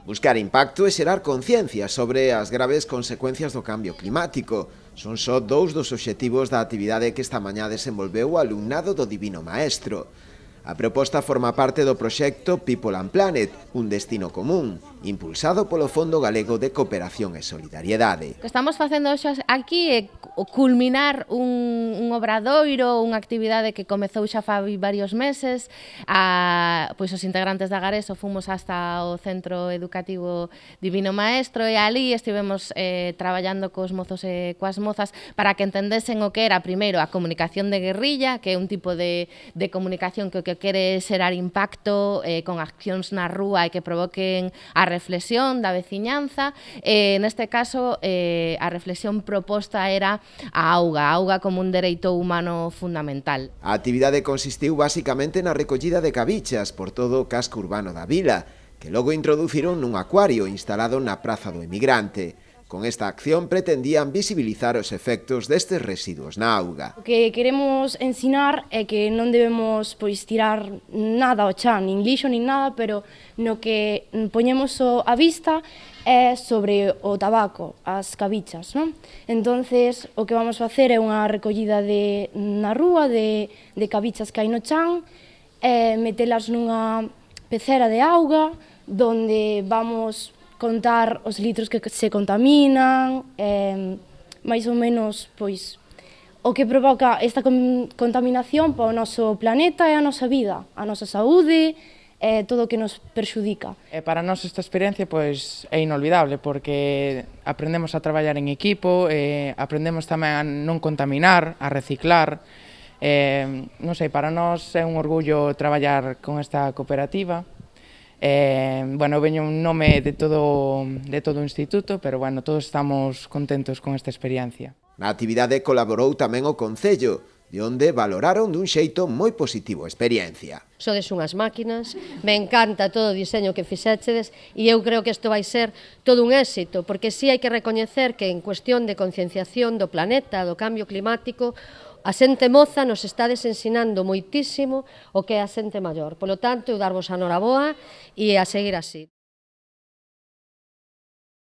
Buscar impacto e xerar conciencia sobre as graves consecuencias do cambio climático. Son só dous dos obxectivos da actividade que esta mañá desenvolveu o alumnado do Divino Maestro. A proposta forma parte do proxecto People and Planet, un destino común, impulsado polo Fondo Galego de Cooperación e Solidariedade. O que estamos facendo hoxe aquí é culminar un obradoiro, unha actividade que comezou xa fai varios meses. Pois os integrantes da Gareso fomos hasta o Centro Educativo Divino Maestro e ali estivemos traballando cos mozos e coas mozas para que entendesen o que era, primeiro, a comunicación de guerrilla, que é un tipo de comunicación que o que quere xerar impacto con accións na rúa e que provoquen a reflexión da veciñanza. Neste caso, a reflexión proposta era a auga como un dereito humano fundamental. A actividade consistiu basicamente na recollida de cabichas por todo o casco urbano da vila, que logo introduciron nun acuario instalado na Praza do Emigrante. Con esta acción pretendían visibilizar os efectos destes residuos na auga. O que queremos ensinar é que non debemos tirar nada ao chan, nin lixo nin nada, pero no que poñemos a vista é sobre o tabaco, as cabichas, non? Entonces, o que vamos facer é unha recollida na rúa de cabichas que hai no chan, metelas nunha pecera de auga, donde vamos contar os litros que se contaminan, máis ou menos o que provoca esta contaminación para o noso planeta e a nosa vida, a nosa saúde, todo o que nos perxudica. Para nós esta experiencia é inolvidable porque aprendemos a traballar en equipo, aprendemos tamén a non contaminar, a reciclar. Non sei, para nós é un orgullo traballar con esta cooperativa. Bueno, veño un nome de todo o instituto, pero bueno, todos estamos contentos con esta experiencia. Na actividade colaborou tamén o Concello, de onde valoraron dun xeito moi positivo a experiencia. Sodes unhas máquinas, me encanta todo o diseño que fixéchedes e eu creo que isto vai ser todo un éxito, porque sí hai que recoñecer que en cuestión de concienciación do planeta, do cambio climático, a xente moza nos estades ensinando moitísimo o que é a xente maior. Polo tanto, eu darvos a noraboa e a seguir así.